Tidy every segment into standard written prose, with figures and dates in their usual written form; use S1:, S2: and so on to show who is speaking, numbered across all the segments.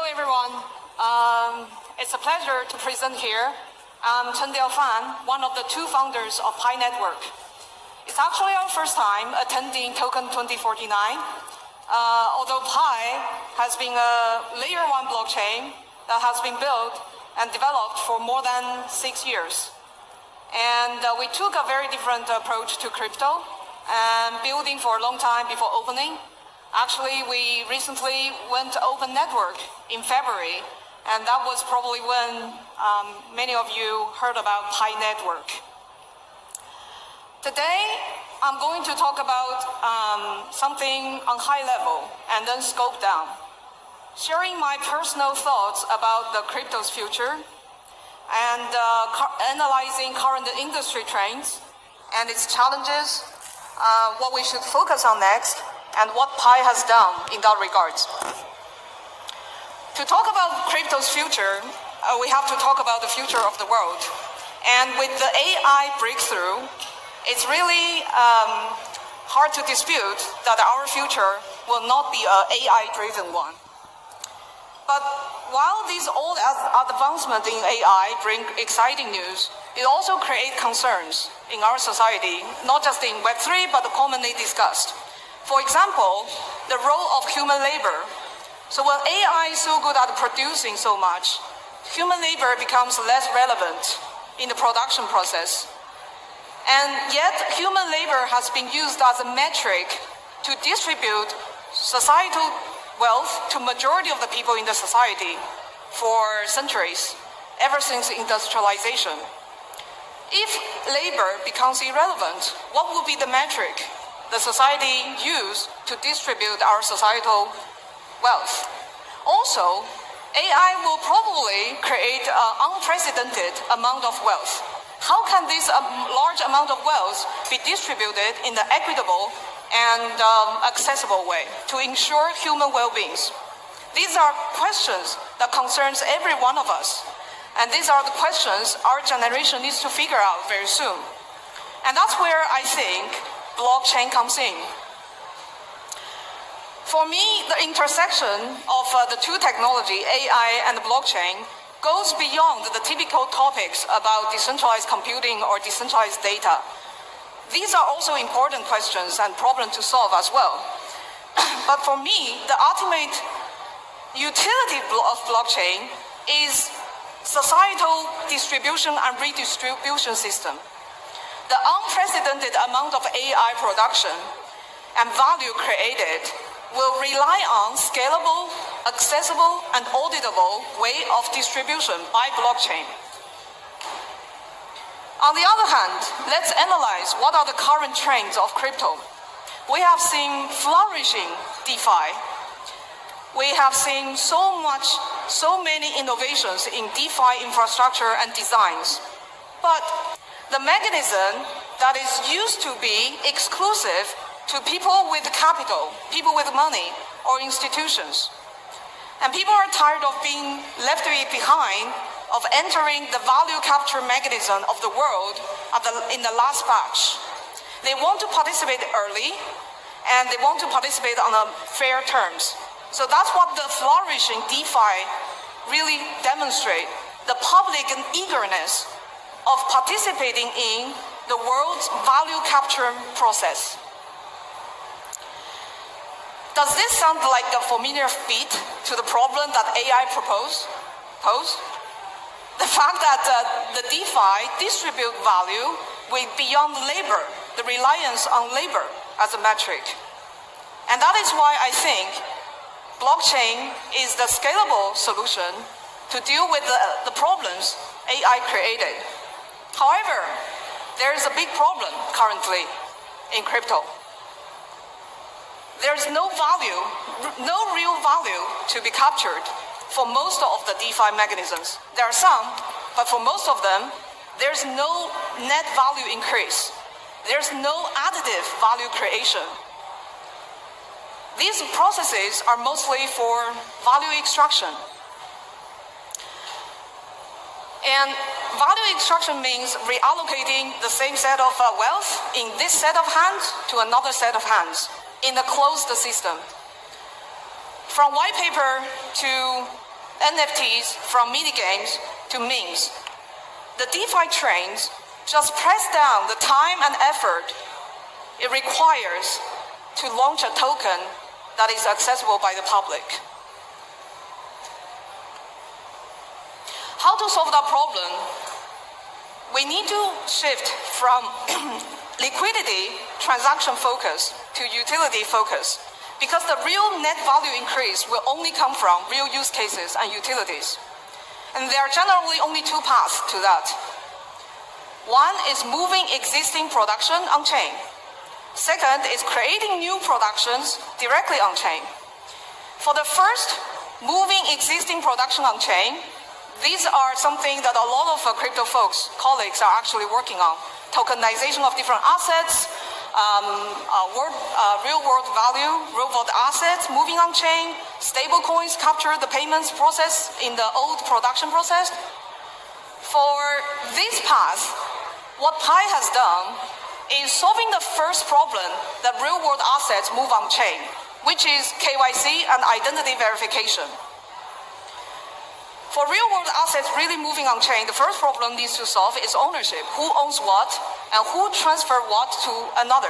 S1: everyone. It's a pleasure to present here. I'm 𝗀𝗵𝗲, one of the two founders of Pi Network. It's actually our first time attending Token 2049. Although Pi has been a layer 1 blockchain that has been built and developed for more than 6 years. And we took a very different approach to crypto and building for a long time before opening. Actually, we recently went to Open Network in February, and that was probably when many of you heard about Pi Network. Today, I'm going to talk about something on high level and then scope down, sharing my personal thoughts about the crypto's future and analyzing current industry trends and its challenges, what we should focus on next, and what Pi has done in that regard. To talk about crypto's future, we have to talk about the future of the world. And with the AI breakthrough, it's really hard to dispute that our future will not be an AI-driven one. But while these old advancements in AI bring exciting news, it also creates concerns in our society, not just in Web3, but commonly discussed. For example, the role of human labor. So when AI is so good at producing so much, human labor becomes less relevant in the production process. And yet, human labor has been used as a metric to distribute societal wealth to majority of the people in the society for centuries, ever since industrialization. If labor becomes irrelevant, what will be the metric the society used to distribute our societal wealth? Also, AI will probably create an unprecedented amount of wealth. How can this large amount of wealth be distributed in an equitable and accessible way to ensure human well-being? These are questions that concerns every one of us. And these are the questions our generation needs to figure out very soon. And that's where I think blockchain comes in. For me, the intersection of the two technology, AI and blockchain, goes beyond the typical topics about decentralized computing or decentralized data. These are also important questions and problems to solve as well. But for me, the ultimate utility of blockchain is societal distribution and redistribution system. The unprecedented amount of AI production and value created will rely on scalable, accessible, and auditable way of distribution by blockchain. On the other hand, let's analyze what are the current trends of crypto. We have seen flourishing DeFi. We have seen so many innovations in DeFi infrastructure and designs. But the mechanism that is used to be exclusive to people with capital, people with money, or institutions. And people are tired of being left behind, of entering the value capture mechanism of the world in the last batch. They want to participate early, and they want to participate on fair terms. So that's what the flourishing DeFi really demonstrate, the public eagerness of participating in the world's value capture process. Does this sound like a familiar feat to the problem that AI posed? The fact that the DeFi distribute value with beyond labor, the reliance on labor as a metric. And that is why I think blockchain is the scalable solution to deal with the problems AI created. However, there is a big problem currently in crypto. There's no real value to be captured for most of the DeFi mechanisms. There are some, but for most of them, there's no net value increase. There's no additive value creation. These processes are mostly for value extraction. And value extraction means reallocating the same set of wealth in this set of hands to another set of hands in a closed system. From white paper to NFTs from mini games to memes. The DeFi trains just press down the time and effort it requires to launch a token that is accessible by the public. How to solve that problem? We need to shift from liquidity transaction focus to utility focus, because the real net value increase will only come from real use cases and utilities. And there are generally only two paths to that. One is moving existing production on-chain. Second is creating new productions directly on-chain. For the first, moving existing production on-chain, these are something that a lot of crypto folks, colleagues, are actually working on. Tokenization of different assets, real-world value, real-world assets, moving on-chain, stable coins capture the payments process in the old production process. For this path, what Pi has done is solving the first problem that real-world assets move on-chain, which is KYC and identity verification. For real-world assets really moving on-chain, the first problem needs to solve is ownership. Who owns what and who transfer what to another?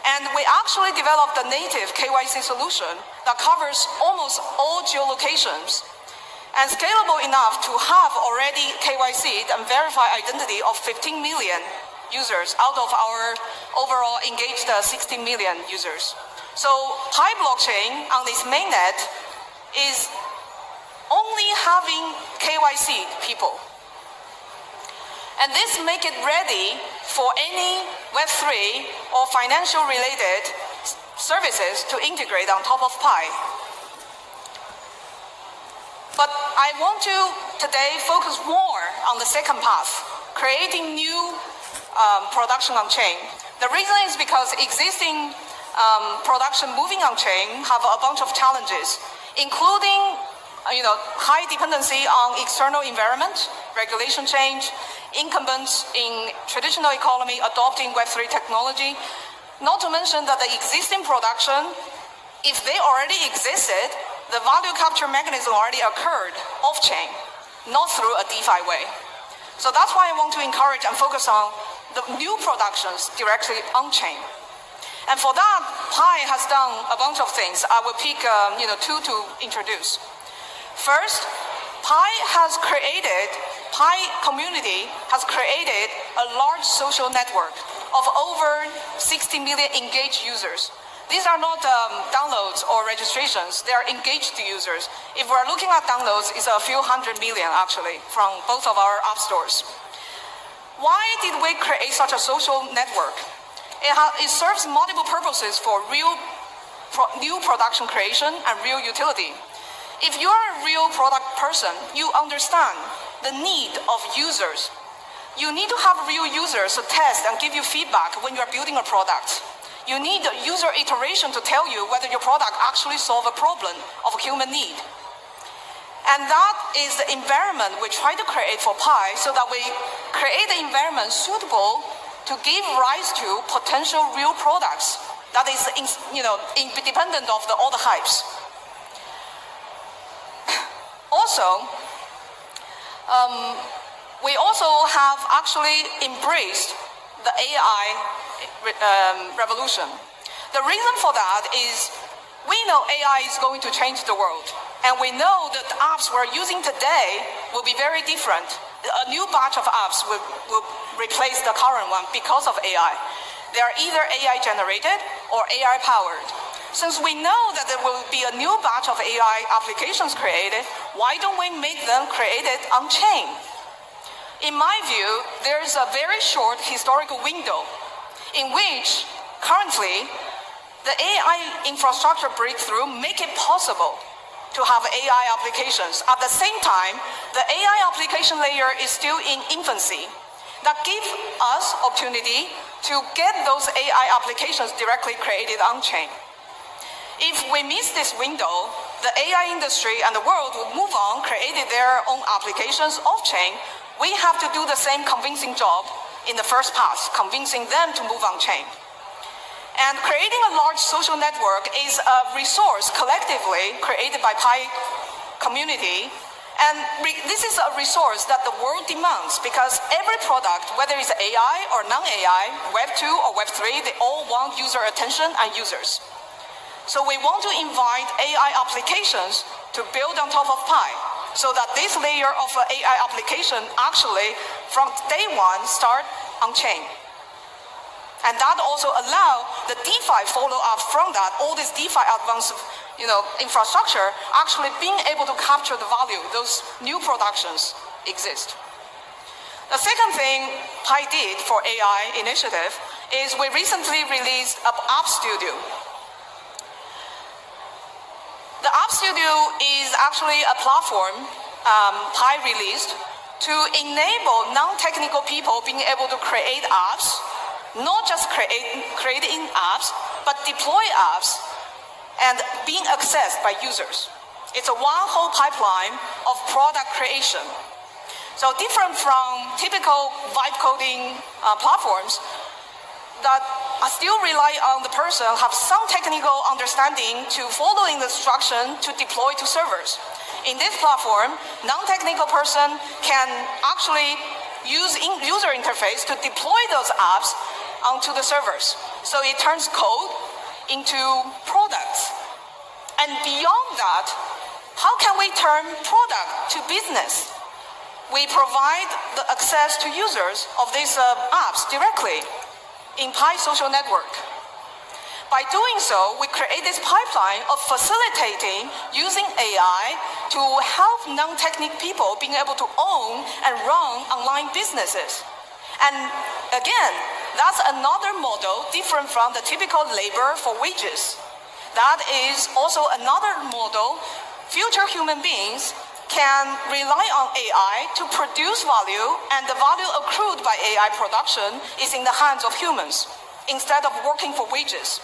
S1: And we actually developed a native KYC solution that covers almost all geolocations and scalable enough to have already KYC'd and verified identity of 15 million users out of our overall engaged 16 million users. So Pi blockchain on this mainnet is only having KYC people. And this make it ready for any Web3 or financial related services to integrate on top of Pi. But I want to today focus more on the second path, creating new production on chain. The reason is because existing production moving on chain have a bunch of challenges, including high dependency on external environment, regulation change, incumbents in traditional economy adopting Web3 technology, not to mention that the existing production, if they already existed, the value capture mechanism already occurred off-chain, not through a DeFi way. So that's why I want to encourage and focus on the new productions directly on-chain. And for that, Pi has done a bunch of things. I will pick two to introduce. First, Pi community has created a large social network of over 60 million engaged users. These are not downloads or registrations, they are engaged users. If we're looking at downloads, it's a few hundred million actually from both of our app stores. Why did we create such a social network? It serves multiple purposes for new production creation and real utility. If you're a real product person, you understand the need of users. You need to have real users to test and give you feedback when you're building a product. You need user iteration to tell you whether your product actually solves a problem of a human need. And that is the environment we try to create for Pi, so that we create an environment suitable to give rise to potential real products that is independent of all the hypes. Also, we also have actually embraced the AI revolution. The reason for that is we know AI is going to change the world, and we know that the apps we're using today will be very different. A new batch of apps will replace the current one because of AI. They are either AI generated or AI powered. Since we know that there will be a new batch of AI applications created, why don't we make them created on-chain? In my view, there is a very short historical window in which currently the AI infrastructure breakthrough make it possible to have AI applications. At the same time, the AI application layer is still in infancy. That gives us opportunity to get those AI applications directly created on-chain. If we miss this window, the AI industry and the world will move on, creating their own applications off-chain. We have to do the same convincing job in the first pass, convincing them to move on-chain. And creating a large social network is a resource collectively created by Pi community. And this is a resource that the world demands because every product, whether it's AI or non-AI, Web 2 or Web 3, they all want user attention and users. So we want to invite AI applications to build on top of Pi, so that this layer of AI application actually, from day one, start on chain. And that also allow the DeFi follow-up from that, all this DeFi advanced infrastructure actually being able to capture the value those new productions exist. The second thing Pi did for AI initiative is we recently released an App Studio. The App Studio is actually a platform Pi released to enable non-technical people being able to create apps, not just creating apps, but deploy apps and being accessed by users. It's a one whole pipeline of product creation. So different from typical vibe coding platforms that still rely on the person have some technical understanding to following the instruction to deploy to servers. In this platform, non-technical person can actually use user interface to deploy those apps onto the servers. So it turns code into products. And beyond that, how can we turn product to business? We provide the access to users of these apps directly in Pi social network. By doing so, we create this pipeline of facilitating using AI to help non-technical people being able to own and run online businesses. And again, that's another model different from the typical labor for wages. That is also another model. Future human beings can rely on AI to produce value, and the value accrued by AI production is in the hands of humans instead of working for wages.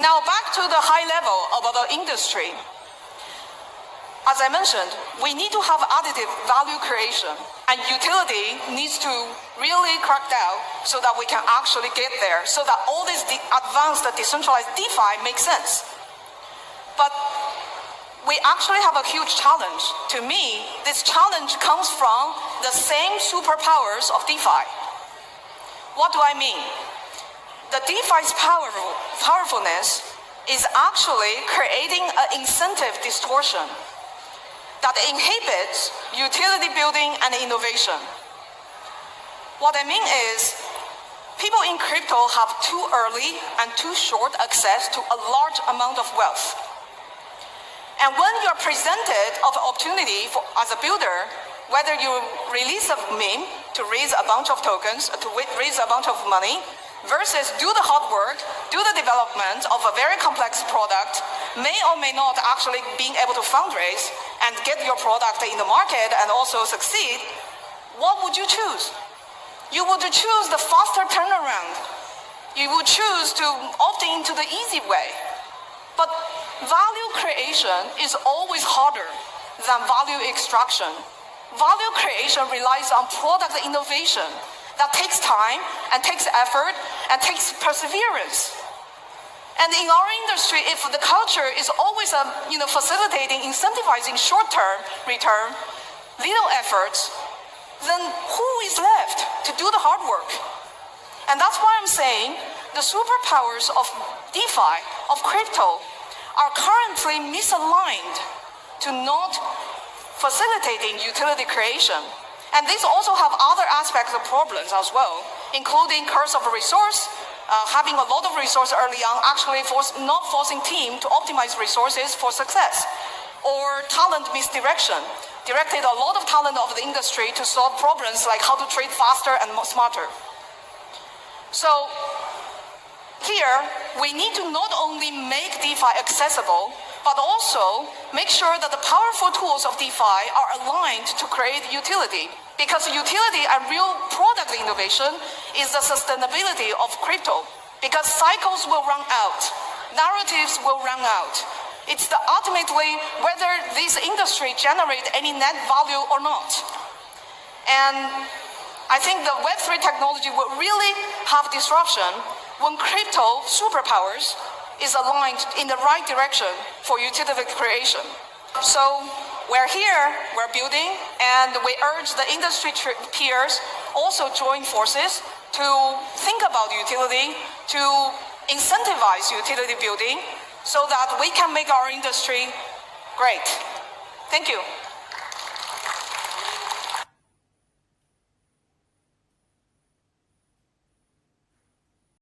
S1: Now back to the high level about the industry. As I mentioned, we need to have additive value creation, and utility needs to really crack down so that we can actually get there, so that all this advanced decentralized DeFi makes sense. But we actually have a huge challenge. To me, this challenge comes from the same superpowers of DeFi. What do I mean? The DeFi's powerfulness is actually creating an incentive distortion that inhibits utility building and innovation. What I mean is, people in crypto have too early and too short access to a large amount of wealth. And when you're presented of an opportunity as a builder, whether you release a meme to raise a bunch of tokens, to raise a bunch of money, versus do the hard work, do the development of a very complex product, may or may not actually being able to fundraise and get your product in the market and also succeed, what would you choose? You would choose the faster turnaround. You would choose to opt into the easy way. But value creation is always harder than value extraction. Value creation relies on product innovation that takes time and takes effort and takes perseverance. And in our industry, if the culture is always facilitating, incentivizing short-term return, little efforts, then who is left to do the hard work? And that's why I'm saying the superpowers of DeFi, of crypto, are currently misaligned to not facilitating utility creation. And these also have other aspects of problems as well, including curse of a resource, having a lot of resource early on, actually not forcing team to optimize resources for success, or talent misdirection, directed a lot of talent of the industry to solve problems like how to trade faster and more smarter. So here, we need to not only make DeFi accessible, but also make sure that the powerful tools of DeFi are aligned to create utility. Because utility and real product innovation is the sustainability of crypto. Because cycles will run out, narratives will run out. It's ultimately whether this industry generates any net value or not. And I think the Web3 technology will really have disruption when crypto superpowers is aligned in the right direction for utility creation. So we're here, we're building, and we urge the industry peers also join forces to think about utility, to incentivize utility building so that we can make our industry great. Thank you.